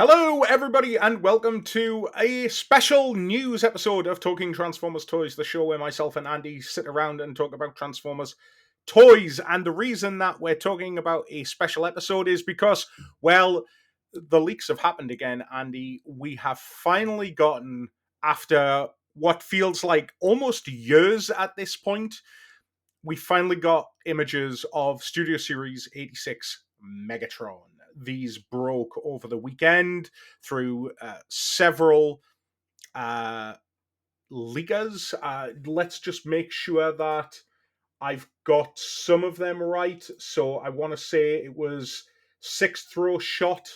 Hello, everybody, and welcome to a special news episode of Talking Transformers Toys, the show where myself and Andy sit around and talk about Transformers toys. And the reason that we're talking about a special episode is because, well, the leaks have happened again, Andy. We have finally gotten, after what feels like almost years at this point, we finally got images of Studio Series 86 Megatron. These broke over the weekend through several uh, leakers. Let's just make sure that I've got some of them right. So I want to say it was sixth row shot,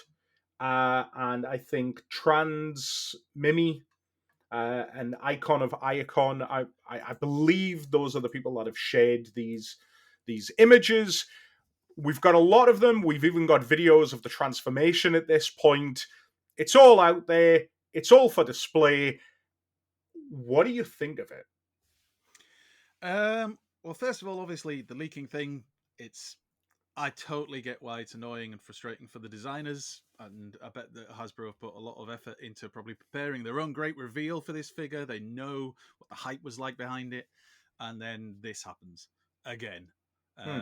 and I think Trans Mimi, an icon of Icon. I believe those are the people that have shared these images. We've got a lot of them. We've even got videos of the transformation at this point. It's all out there. It's all for display. What do you think of it? Well, first of all, obviously the leaking thing. It's I totally get why it's annoying and frustrating for the designers, and I bet that Hasbro have put a lot of effort into probably preparing their own great reveal for this figure. They know what the hype was like behind it, and then this happens again. Hmm.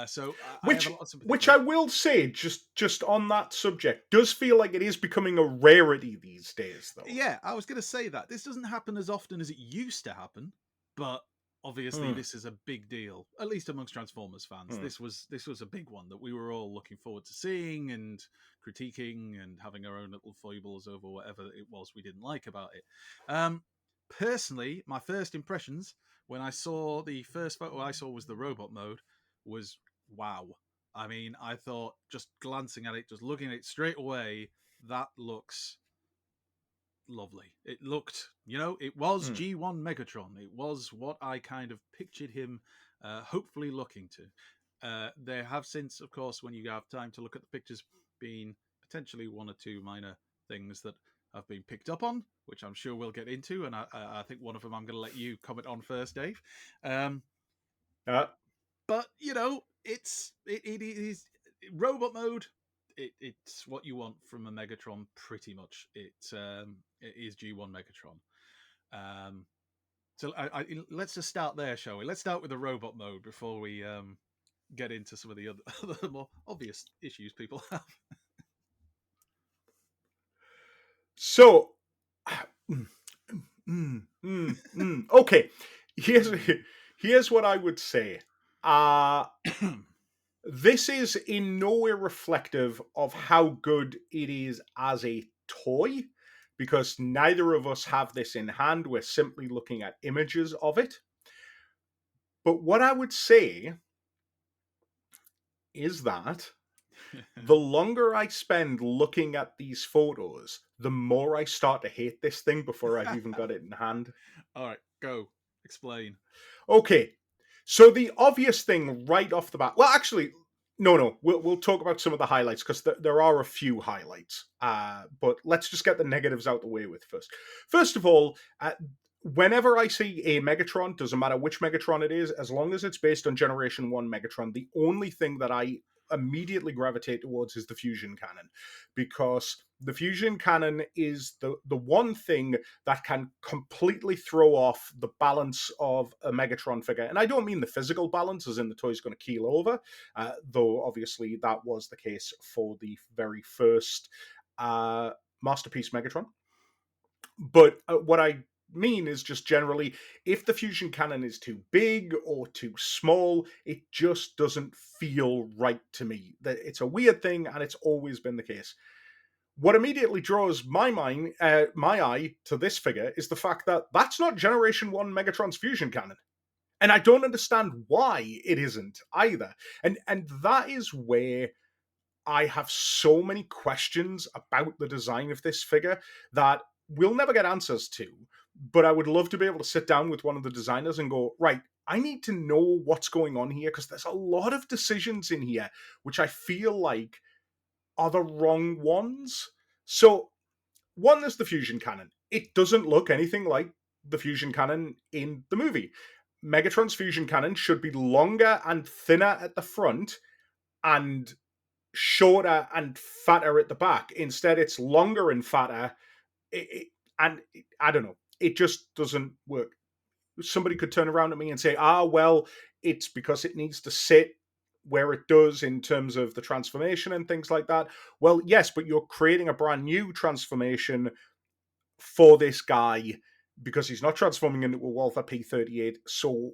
So I have a Which lot of sympathy which for I it. will say, just on that subject, does feel like it is becoming a rarity these days, though. Yeah, I was going to say that this doesn't happen as often as it used to happen, but obviously Hmm. this is a big deal, at least amongst Transformers fans. Hmm. This was a big one that we were all looking forward to seeing and critiquing and having our own little foibles over whatever it was we didn't like about it. Um, Personally, my first impressions when I saw the first photo I saw was the robot mode was wow. I mean, I thought just glancing at it, just looking at it straight away, that looks lovely. It looked, it was Hmm. G1 Megatron. It was what I kind of pictured him hopefully looking to. There have since, of course, when you have time to look at the pictures, been potentially one or two minor things that have been picked up on, which I'm sure we'll get into. And I think one of them I'm going to let you comment on first, Dave. Um, Uh, but it is robot mode. It's what you want from a Megatron, pretty much. It is G1 Megatron. Um, let's just start there, shall we? Let's start with the robot mode before we get into some of the other more obvious issues people have. so, okay. Here's Hmm. here's what I would say. Uh this is in no way reflective of how good it is as a toy, because neither of us have this in hand. We're simply looking at images of it. But what I would say is that the longer I spend looking at these photos, the more I start to hate this thing before I've even got it in hand. All right, go explain. Okay, so the obvious thing right off the bat. Well, actually, no. We'll talk about some of the highlights because there are a few highlights. But let's just get the negatives out the way with first. First of all, whenever I see a Megatron, doesn't matter which Megatron it is, as long as it's based on Generation One Megatron, the only thing that I immediately gravitate towards is the fusion cannon, because the fusion cannon is the one thing that can completely throw off the balance of a Megatron figure. And I don't mean the physical balance, as in the toy's going to keel over, though obviously that was the case for the very first Masterpiece Megatron. But what I mean is just generally, if the fusion cannon is too big or too small, it just doesn't feel right to me. That it's a weird thing, and it's always been the case. What immediately draws my eye to this figure is the fact that that's not Generation One Megatron's fusion cannon, and I don't understand why it isn't either. And that is where I have so many questions about the design of this figure that we'll never get answers to. But I would love to be able to sit down with one of the designers and go, right, I need to know what's going on here, because there's a lot of decisions in here which I feel like are the wrong ones. So, one, there's the fusion cannon. It doesn't look anything like the fusion cannon in the movie. Megatron's fusion cannon should be longer and thinner at the front and shorter and fatter at the back. Instead, it's longer and fatter. And I don't know. It just doesn't work. Somebody could turn around at me and say, well, it's because it needs to sit where it does in terms of the transformation and things like that. Well, yes, but you're creating a brand new transformation for this guy because he's not transforming into a Walther P38. So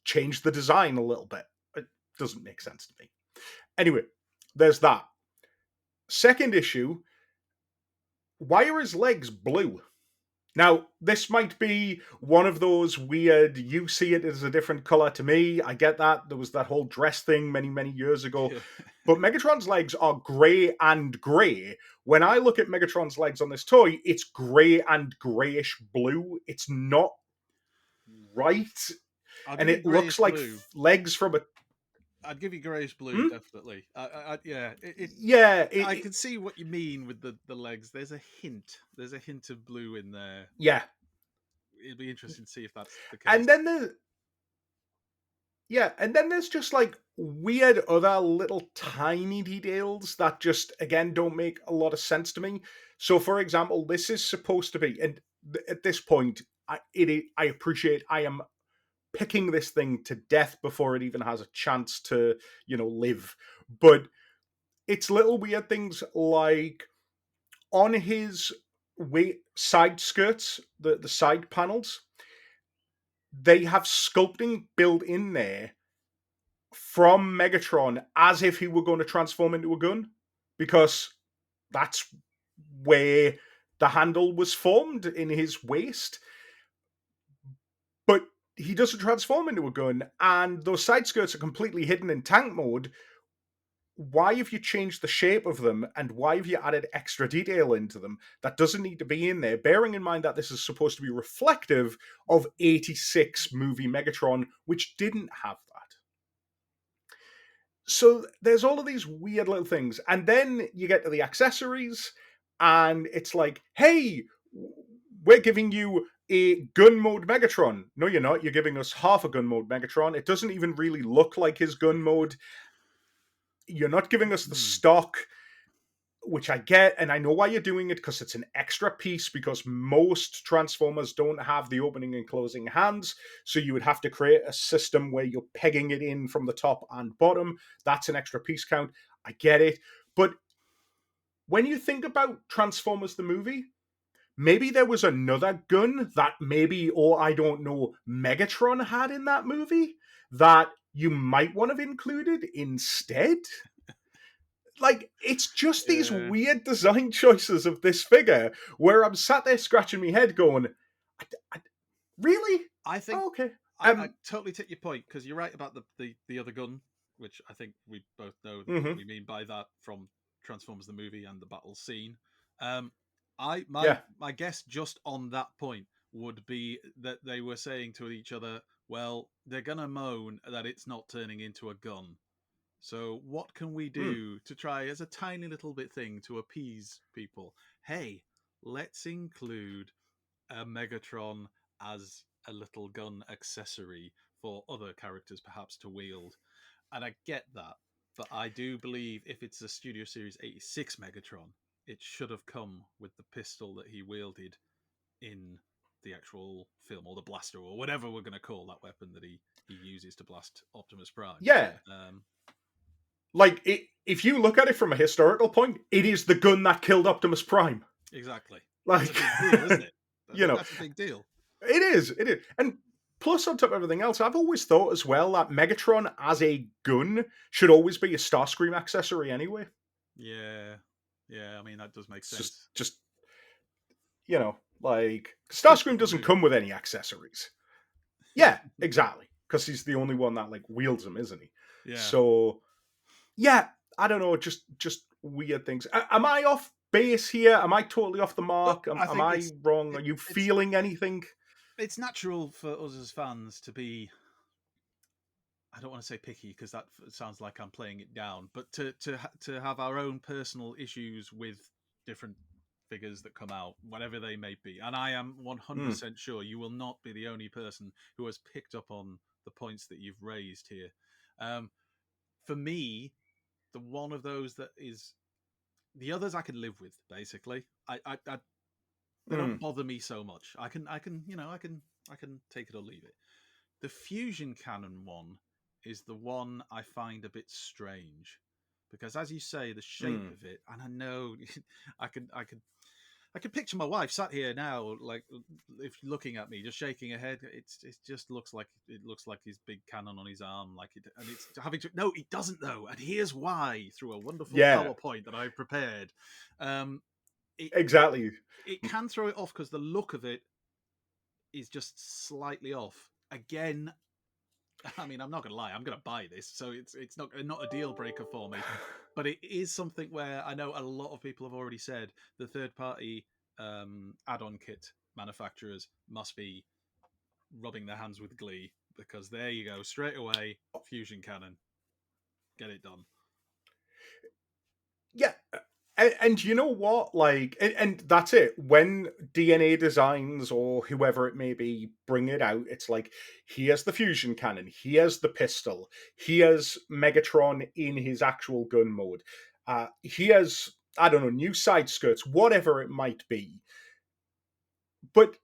change the design a little bit. It doesn't make sense to me. Anyway, there's that. Second issue, why are his legs blue? Now, this might be one of those weird, you see it as a different color to me. I get that. There was that whole dress thing many, many years ago. Yeah. But Megatron's legs are grey and grey. When I look at Megatron's legs on this toy, it's grey and greyish blue. It's not right. I'll And give you it looks greyish like blue. legs from a. I'd give you greyish blue, Hmm? definitely. Yeah, Yeah, I can see what you mean with the legs. There's a hint. There's a hint of blue in there. yeah. It'd be interesting to see if that's the case. And then the Yeah, and then there's just like weird other little tiny details that just again don't make a lot of sense to me. So, for example, this is supposed to be, and at this point, I appreciate I am picking this thing to death before it even has a chance to live. But it's little weird things like on his side skirts, the side panels, they have sculpting built in there from Megatron as if he were going to transform into a gun because that's where the handle was formed in his waist. But he doesn't transform into a gun, and those side skirts are completely hidden in tank mode. Why have you changed the shape of them and why have you added extra detail into them that doesn't need to be in there? Bearing in mind that this is supposed to be reflective of 86 movie Megatron, which didn't have that. So there's all of these weird little things, and then you get to the accessories, and it's like, hey, we're giving you a gun mode Megatron. No, you're not. You're giving us half a gun mode Megatron. It doesn't even really look like his gun mode. You're not giving us the Hmm. stock, which I get, and I know why you're doing it because it's an extra piece. Because most Transformers don't have the opening and closing hands, so you would have to create a system where you're pegging it in from the top and bottom. That's an extra piece count. I get it, but when you think about Transformers the movie, maybe there was another gun that maybe, or I don't know, Megatron had in that movie that you might want to have included instead. Like, it's just these Yeah. weird design choices of this figure where I'm sat there scratching my head going, I really? I think Oh, okay. I totally take your point because you're right about the other gun, which I think we both know what Mm-hmm. we mean by that from Transformers the movie and the battle scene. Um, I my Yeah. my guess just on that point would be that they were saying to each other, "Well, they're gonna moan that it's not turning into a gun. So what can we Mm. do to try as a tiny little bit thing to appease people? Hey, let's include a Megatron as a little gun accessory for other characters perhaps to wield. And I get that, but I do believe if it's a Studio Series 86 Megatron, it should have come with the pistol that he wielded in the actual film, or the blaster, or whatever we're going to call that weapon that he uses to blast Optimus Prime. Yeah. Um, Like, if you look at it from a historical point, it is the gun that killed Optimus Prime. exactly. That's a Like, big deal, isn't it? you know, That's a big deal. it is. It is. And plus, on top of everything else, I've always thought as well that Megatron as a gun should always be a Starscream accessory anyway. Yeah. Yeah, I mean, that does make It's just, sense. just like Just for Starscream the doesn't movie. come with any accessories. Yeah, exactly. Because he's the only one that like wields them, isn't he? Yeah. So yeah, I don't know, just weird things. Am I off base here? Am I totally off the Look, mark? Am, I am think I wrong? Are you it's feeling anything? it's natural for us as fans to be. I don't want to say picky because that sounds like I'm playing it down, but to have our own personal issues with different figures that come out, whatever they may be. And I am Hmm. 100% sure you will not be the only person who has picked up on the points that you've raised here. Um, for me, the one of those that is the others I can live with. Basically, I they don't Mm, bother me so much. I can take it or leave it. The fusion cannon one is the one I find a bit strange because, as you say, the shape mm. of it, and I know I can picture my wife sat here now, like if looking at me, just shaking her head. It just looks like his big cannon on his arm, like it, and it's having to. No, it doesn't though, and here's why. Through a wonderful Yeah, PowerPoint that I prepared, um, it exactly. it can throw it off because the look of it is just slightly off. Again, I mean, I'm not gonna lie, I'm gonna buy this, so it's not a deal breaker for me. But it is something where I know a lot of people have already said the third party add-on kit manufacturers must be rubbing their hands with glee because there you go, straight away, fusion cannon, get it done. Yeah. And you know what? Like, and that's it. When DNA Designs or whoever it may be bring it out, it's like, here's the fusion cannon, here's the pistol, here's Megatron in his actual gun mode, here's, I don't know, new side skirts, whatever it might be. But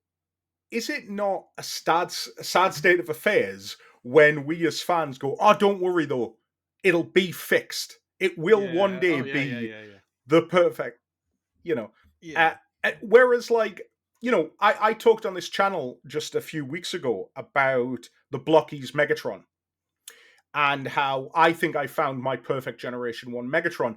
is it not a sad state of affairs when we as fans go, oh, don't worry though, it'll be fixed. It will one Yeah. day Oh yeah. Yeah. be Yeah. Yeah. the perfect, you know. Uh, Yeah. whereas, like, I talked on this channel just a few weeks ago about the Blockies Megatron and how I think I found my perfect Generation 1 Megatron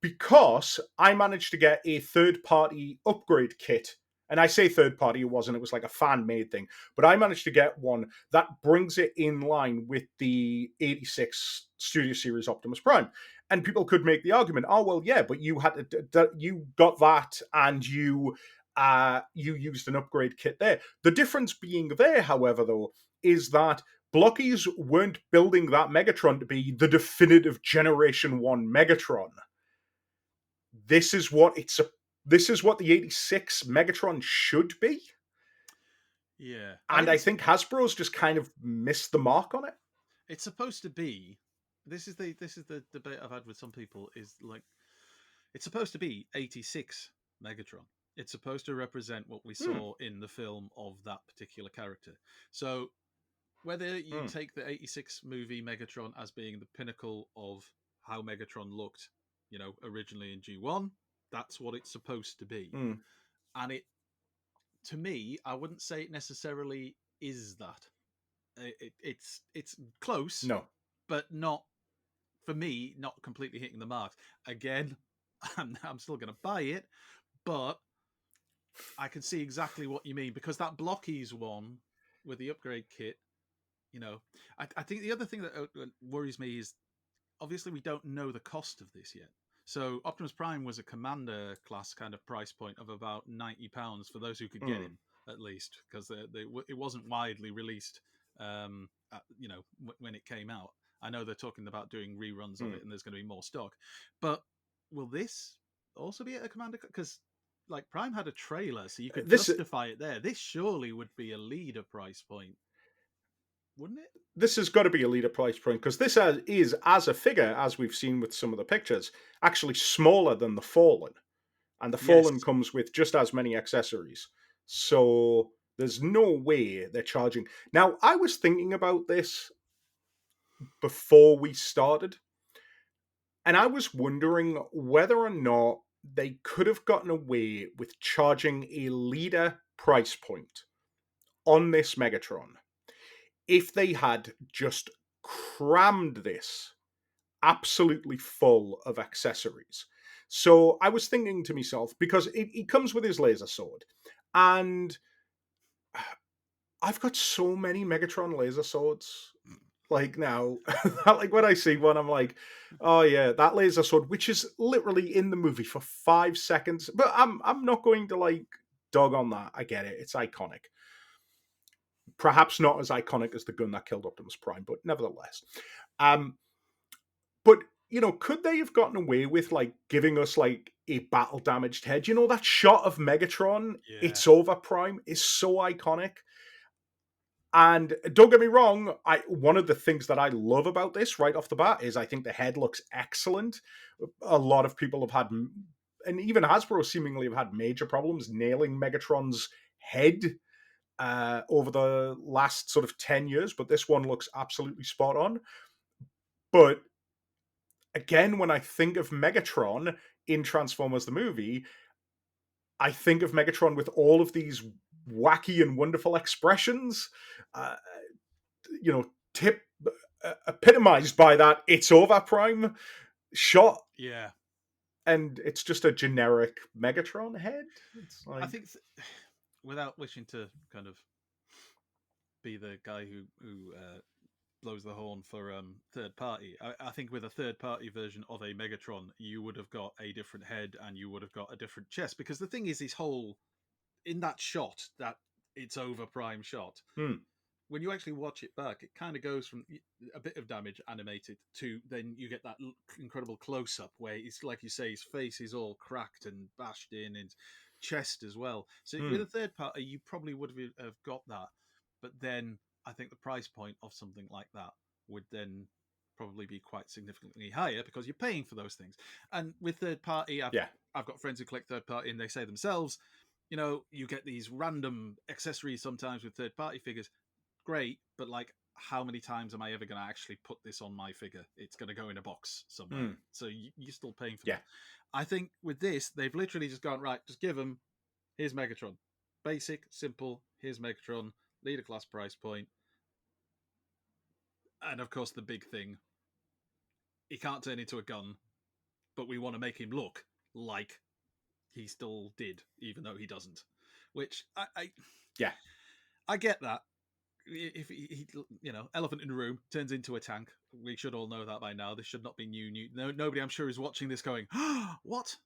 because I managed to get a third party upgrade kit. And I say third party, it was like a fan made thing. But I managed to get one that brings it in line with the 86 Studio Series Optimus Prime. And people could make the argument, oh, well, yeah, but you had you got that and you used an upgrade kit there. The difference being there, however, though, is that Blockies weren't building that Megatron to be the definitive Generation 1 Megatron. This is what it's a this is what the 86 Megatron should be. Yeah. I And mean, I think Hasbro's just kind of missed the mark on it. it's supposed to be. This is the debate I've had with some people. Is like it's supposed to be 86 Megatron. It's supposed to represent what we Hmm, saw in the film of that particular character. So whether you hmm, take the 86 movie Megatron as being the pinnacle of how Megatron looked, originally in G1, that's what it's supposed to be. hmm. And it, to me, I wouldn't say it necessarily is that. It's close, No. but not for me, not completely hitting the mark. Again, I'm still going to buy it, but I can see exactly what you mean because that Blockies one with the upgrade kit, I think the other thing that worries me is obviously we don't know the cost of this yet. So Optimus Prime was a commander class kind of price point of about £90 for those who could get Hmm, him, at least, because it wasn't widely released. When it came out, I know they're talking about doing reruns of hmm. it, and there's going to be more stock. But will this also be at a commander? Because like Prime had a trailer, so you could This justify it there. This surely would be a leader price point, wouldn't it? this has got to be a leader price point because this is, as a figure, as we've seen with some of the pictures, actually smaller than the Fallen. And the Fallen Yes. comes with just as many accessories. So there's no way they're charging. Now, I was thinking about this before we started, and I was wondering whether or not they could have gotten away with charging a leader price point on this Megatron if they had just crammed this absolutely full of accessories. So I was thinking to myself, because it comes with his laser sword, and I've got so many Megatron laser swords. Like now, like when I see one, I'm like, oh yeah, that laser sword, which is literally in the movie for 5 seconds. But I'm not going to like dog on that. I get it; it's iconic. Perhaps not as iconic as the gun that killed Optimus Prime, but nevertheless. Um, but could they have gotten away with like giving us like a battle damaged head? That shot of Megatron, Yeah. it's over Prime, is so iconic. And don't get me wrong, I one of the things that I love about this right off the bat is I think the head looks excellent. A lot of people have had, and even Hasbro seemingly have had major problems nailing Megatron's head over the last sort of 10 years, but this one looks absolutely spot on. But again, when I think of Megatron in Transformers the movie, I think of Megatron with all of these wacky and wonderful expressions. Uh, tip epitomized by that "It's over" Prime shot, Yeah, and it's just a generic Megatron head. It's I like, think without wishing to kind of be the guy who blows the horn for third party. I think with a third party version of a Megatron, you would have got a different head and you would have got a different chest. Because the thing is, his whole in that shot, that it's over prime shot, hmm, when you actually watch it back, it kind of goes from a bit of damage animated to then you get that incredible close up where it's like you say, his face is all cracked and bashed in, and chest as well. So with hmm, a third party, you probably would have got that, but then I think the price point of something like that would then probably be quite significantly higher because you're paying for those things. And with third party, yeah, I've got friends who collect third party, and they say themselves, you get these random accessories sometimes with third party figures. Great, but like, how many times am I ever going to actually put this on my figure? It's going to go in a box somewhere. hmm, So you're still paying for them. yeah, I think with this, they've literally just gone, right, just give them, here's Megatron. Basic, simple, here's Megatron, leader class price point. And of course, the big thing, he can't turn into a gun, but we want to make him look like he still did, even though he doesn't. Which yeah. I get that. If he, elephant in the room turns into a tank. We should all know that by now. This should not be new. No, nobody, I'm sure, is watching this going, "What?"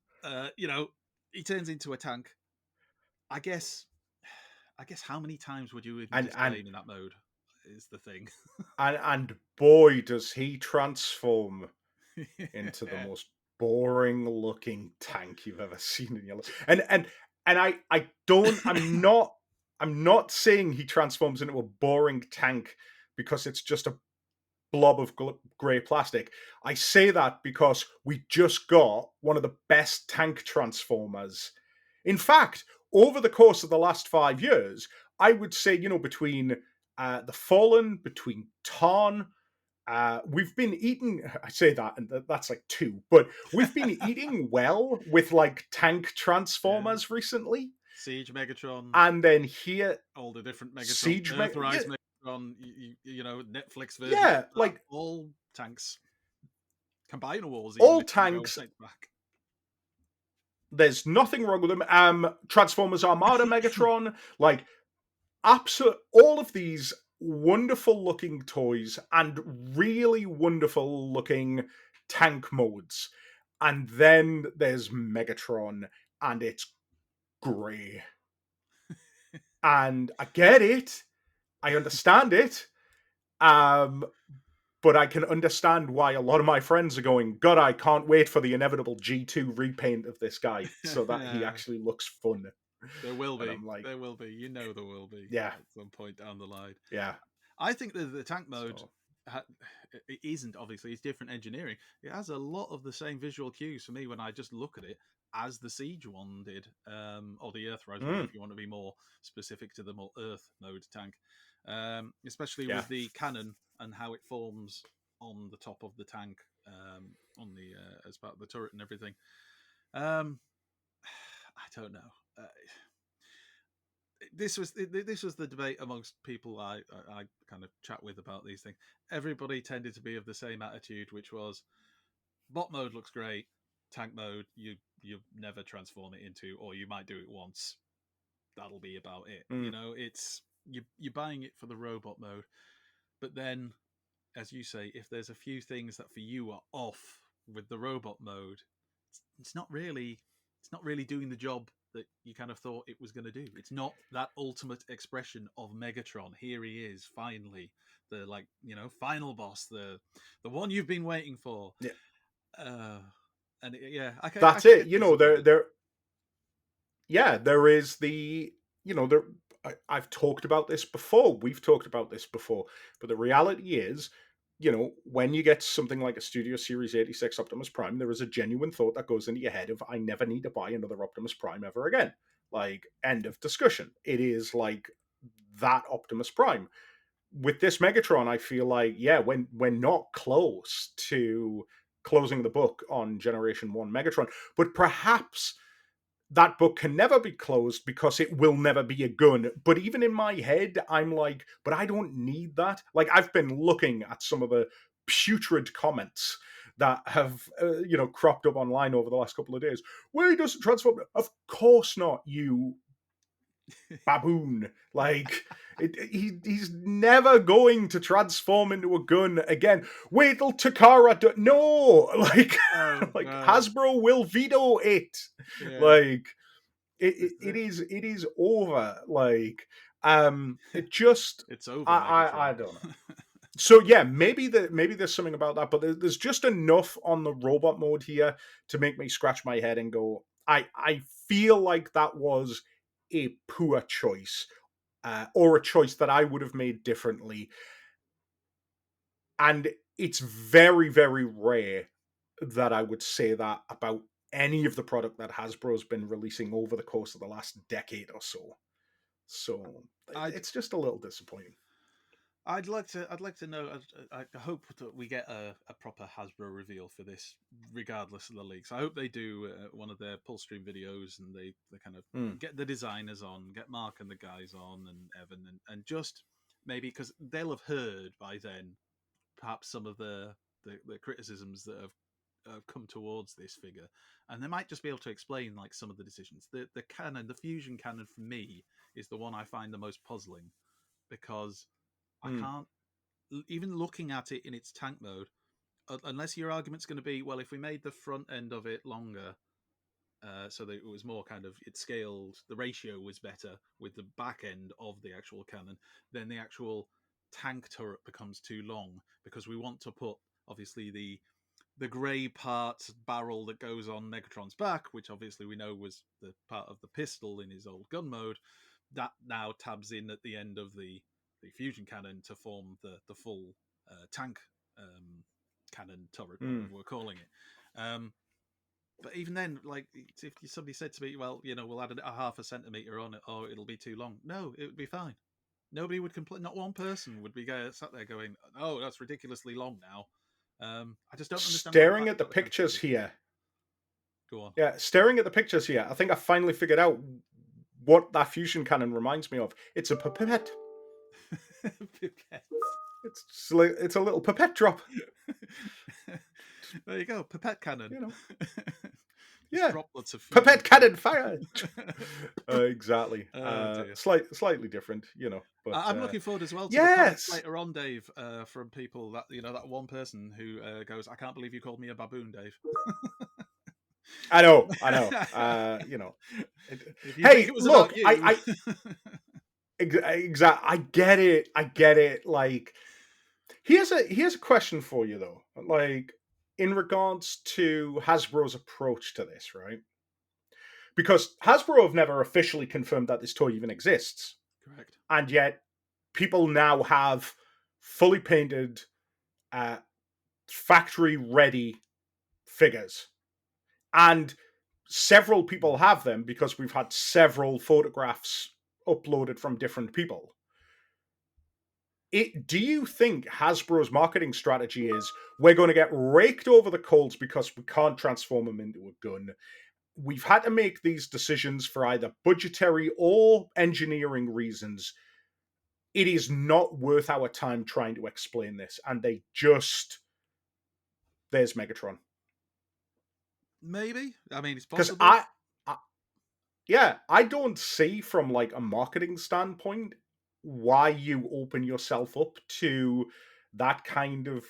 He turns into a tank. I guess. I guess how many times would you even And display and him in that mode? Is the thing. and boy, does he transform into the most boring looking tank you've ever seen in your life. And I don't I'm not saying he transforms into a boring tank because it's just a blob of grey plastic. I say that because we just got one of the best tank transformers. In fact, over the course of the last 5 years, I would say, between the Fallen, between Tarn, we've been eating, I say that, and that's like two, but we've been eating well with like tank Yeah. transformers recently. Siege Megatron, And then here, all the different Megatrons, Siege, Earthrise yeah, Megatron, Netflix versions of yeah, that, like all tanks. Combiner Wars, even all if you go tanks. right back. There's nothing wrong with them. Transformers Armada Megatron, like absolute, all of these wonderful looking toys and really wonderful looking tank modes. And then there's Megatron, and it's grey. And I get it. I understand it. Um, but I can understand why a lot of my friends are going, God, I can't wait for the inevitable G2 repaint of this guy so that he actually looks fun. There will And be. I'm like, There will be. There will be yeah, at some point down the line. yeah. I think that the tank mode So, it isn't, obviously, it's different engineering. It has a lot of the same visual cues for me when I just look at it as the Siege one did, or the Earthrise one, mm, if you want to be more specific to the more Earth mode tank, especially yeah. with the cannon and how it forms on the top of the tank, on the as part of the turret and everything. Um, I don't know. This was the debate amongst people I kind of chat with about these things. Everybody tended to be of the same attitude, which was bot mode looks great, tank mode you never transform it into, or you might do it once. That'll be about it. Mm, It's you're buying it for the robot mode, but then, as you say, if there's a few things that for you are off with the robot mode, it's not really doing the job that you kind of thought it was going to do. It's not that ultimate expression of Megatron. Here he is, finally, the final boss, the one you've been waiting for. yeah. Uh, and yeah, I That's can it. get disappointed. There is the, there, I've talked about this before. We've talked about this before. But the reality is, when you get something like a Studio Series 86 Optimus Prime, there is a genuine thought that goes into your head of, I never need to buy another Optimus Prime ever again. Like, end of discussion. It is like that Optimus Prime. With this Megatron, I feel like, yeah, when we're not close to closing the book on Generation 1 Megatron, but perhaps that book can never be closed because it will never be a gun. But even in my head, I'm like, but I don't need that. Like, I've been looking at some of the putrid comments that have, cropped up online over the last couple of days. Well, he doesn't transform. Of course not, you baboon. Like, he's never going to transform into a gun again. Wait till Takara no, like, Oh like no. Hasbro will veto it. Yeah. Like, it, This it, is it it. is it is over. Like, it just, It's over, I Megatron. don't know. So yeah, maybe there's something about that, but there's just enough on the robot mode here to make me scratch my head and go, I feel like that was a poor choice, or a choice that I would have made differently. And it's very, very rare that I would say that about any of the product that Hasbro's been releasing over the course of the last decade or so. So I'd it's just a little disappointing. I'd like to know. I hope that we get a proper Hasbro reveal for this, regardless of the leaks. I hope they do one of their pull stream videos, and they kind of Mm, get the designers on, get Mark and the guys on, and Evan, and just maybe because they'll have heard by then perhaps some of the criticisms that have come towards this figure, and they might just be able to explain like some of the decisions. The fusion cannon for me is the one I find the most puzzling because I mm, can't even looking at it in its tank mode, unless your argument's going to be, well, if we made the front end of it longer, so that it was more kind of it scaled, the ratio was better with the back end of the actual cannon, then the actual tank turret becomes too long because we want to put obviously the grey part barrel that goes on Megatron's back, which obviously we know was the part of the pistol in his old gun mode, that now tabs in at the end of the fusion cannon to form the full tank cannon turret, mm. whatever we're calling it. But even then, like if somebody said to me, "Well, we'll add a half a centimeter on it, or it'll be too long," no, it would be fine. Nobody would complain. Not one person would be sat there going, "Oh, that's ridiculously long now." I just don't understand why the Staring fact at the about the pictures transformers. here, Go on. yeah, staring at the pictures here, I think I finally figured out what that fusion cannon reminds me of. It's a pipette. Pipettes. It's a little pipette drop. There you go, pipette cannon. You know, Just yeah, droplets of fusion pipette fluid. cannon fire. Exactly. Oh dear. Slightly different, but I'm looking forward as well to the comments yes. later on, Dave, from people that that one person who goes, "I can't believe you called me a baboon, Dave." I know, I know. If you think Hey, it was about look, you, exactly. I get it. I get it. Like, here's a question for you though. Like, in regards to Hasbro's approach to this, right? Because Hasbro have never officially confirmed that this toy even exists, correct. and yet people now have fully painted, uh, factory ready figures, and several people Mm. have them because we've had several photographs uploaded from different people. Do you think Hasbro's marketing strategy is, we're going to get raked over the coals because we can't transform them into a gun? We've had to make these decisions for either budgetary or engineering reasons. It is not worth our time trying to explain this, and they just, there's Megatron. Maybe. I mean, it's Because possible. yeah, I don't see from like a marketing standpoint why you open yourself up to that kind of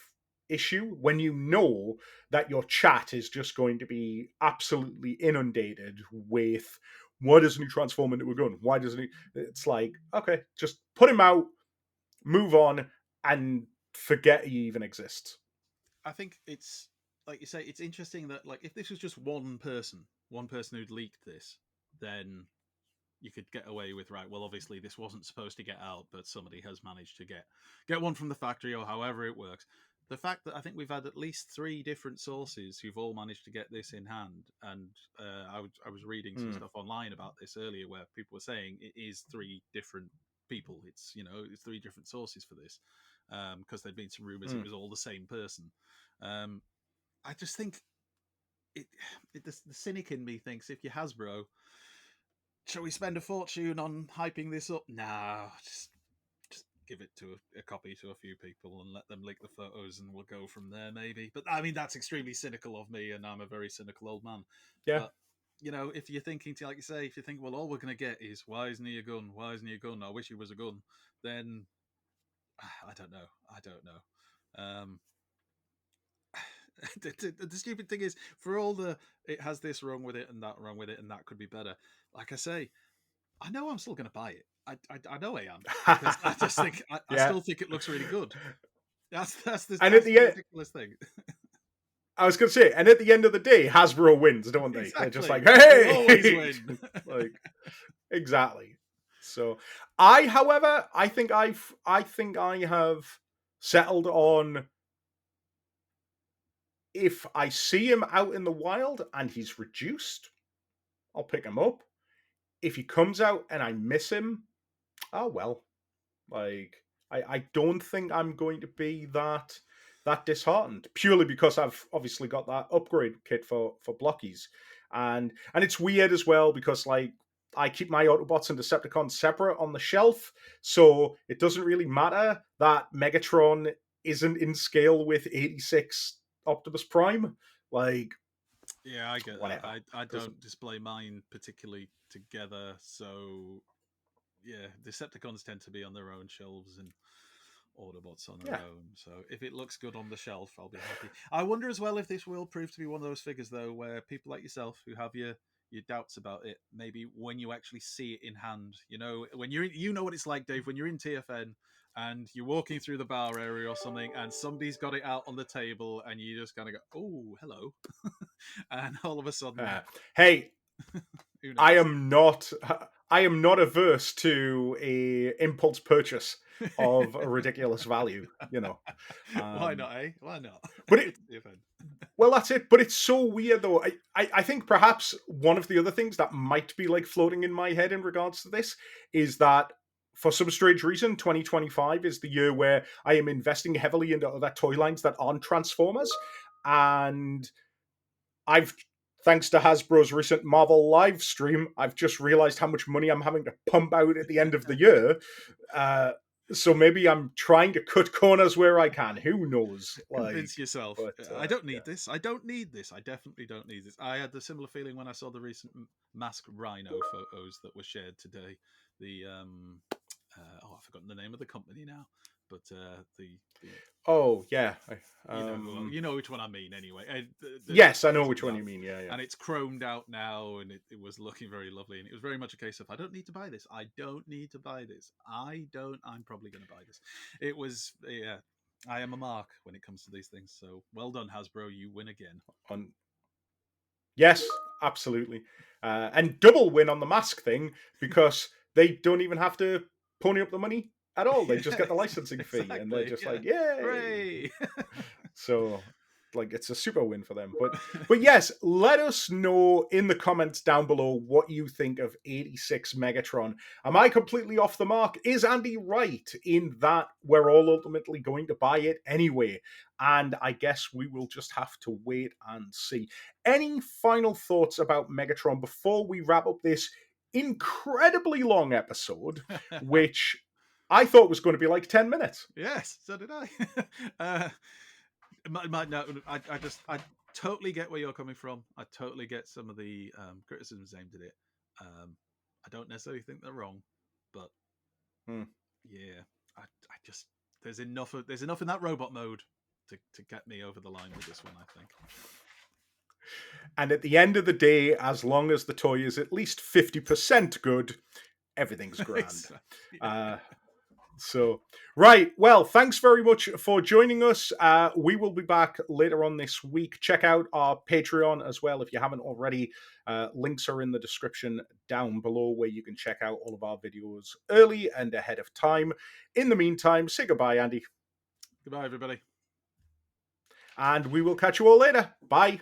issue when you know that your chat is just going to be absolutely inundated with, why doesn't he transform into a gun? Why doesn't he? It's like, okay, just put him out, move on, and forget he even exists. I think it's like you say. It's interesting that like if this was just one person who'd leaked this, then you could get away with, right, well, obviously this wasn't supposed to get out, but somebody has managed to get one from the factory or however it works. The fact that I think we've had at least three different sources who've all managed to get this in hand, and I was reading some Hmm. stuff online about this earlier where people were saying it is three different people. It's it's three different sources for this, because there'd been some rumors it Hmm. was all the same person. Um, I just think the cynic in me thinks if you're Hasbro, shall we spend a fortune on hyping this up? Nah, just give it to a copy to a few people and let them leak the photos, and we'll go from there, maybe. But I mean, that's extremely cynical of me, and I'm a very cynical old man. Yeah. But if you're thinking, like you say, if you think, well, all we're going to get is why isn't he a gun? Why isn't he a gun? I wish he was a gun. Then I don't know. I don't know. The stupid thing is, for all the it has this wrong with it and that wrong with it, and that could be better. Like I say, I know I'm still going to buy it. I know I am, because I just think I Yeah. still think it looks really good. And at That's the the end, ridiculous thing. I was going to say, and at the end of the day, Hasbro wins, don't they? They're just like, Exactly. They always hey, win. like exactly. So, however, I think I have settled on if I see him out in the wild and he's reduced, I'll pick him up. If he comes out and I miss him, oh well. Like I don't think I'm going to be that disheartened purely because I've obviously got that upgrade kit for blockies, and it's weird as well because like I keep my Autobots and Decepticons separate on the shelf, so it doesn't really matter that Megatron isn't in scale with 86 Optimus Prime. Like Yeah, I get that. whatever, I doesn't. don't display mine particularly together, so yeah, Decepticons tend to be on their own shelves and Autobots on their Yeah. own. So if it looks good on the shelf, I'll be happy. I wonder as well if this will prove to be one of those figures though, where people like yourself who have your doubts about it, maybe when you actually see it in hand, when you know what it's like, Dave, when you're in TFN and you're walking through the bar area or something, and somebody's got it out on the table, and you just kind of go, "Oh, hello," and all of a sudden, Hey, who I knows? am not I am not averse to a impulse purchase of a ridiculous value, you know. Why Um, not, eh? Why not? but it It's TFN. well, that's it. But it's so weird though. I think perhaps one of the other things that might be like floating in my head in regards to this is that for some strange reason, 2025 is the year where I am investing heavily into other toy lines that aren't Transformers, and I've thanks to Hasbro's recent Marvel live stream, I've just realized how much money I'm having to pump out at the end of the year. Uh, so maybe I'm trying to cut corners where I can. Who knows? Like, Convince yourself. but I don't yeah. need this. I don't need this. I definitely don't need this. I had the similar feeling when I saw the recent Mask Rhino photos that were shared today. The I've forgotten the name of the company now, but the Oh yeah. you know which one I mean anyway. The Yes, I know photos which went one you out, mean. Yeah, yeah. and it's chromed out now, and it was looking very lovely. And it was very much a case of I don't need to buy this. I don't need to buy this. I don't. I'm probably going to buy this. It was yeah. I am a mark when it comes to these things. So well done, Hasbro. You win again. On Yes, absolutely. And double win on the mask thing because they don't even have to pony up the money at all. They just Yeah, get the licensing fee, and they're exactly. just Yeah. like, "Yay!" Hooray! So like it's a super win for them. But yes, let us know in the comments down below what you think of 86 Megatron. Am I completely off the mark? Is Andy right in that we're all ultimately going to buy it anyway? And I guess we will just have to wait and see. Any final thoughts about Megatron before we wrap up this incredibly long episode, which I thought was going to be like 10 minutes? Yes, so did I. uh, no, I totally get where you're coming from. I totally get some of the criticisms aimed at it. I don't necessarily think they're wrong, but Hmm. yeah, I just there's enough in that robot mode to get me over the line with this one. I think. And at the end of the day, as long as the toy is at least 50% good, everything's grand. Exactly. Uh, So, right. Well, thanks very much for joining us. We will be back later on this week. Check out our Patreon as well if you haven't already. Links are in the description down below where you can check out all of our videos early and ahead of time. In the meantime, say goodbye, Andy. Goodbye, everybody. And we will catch you all later. Bye.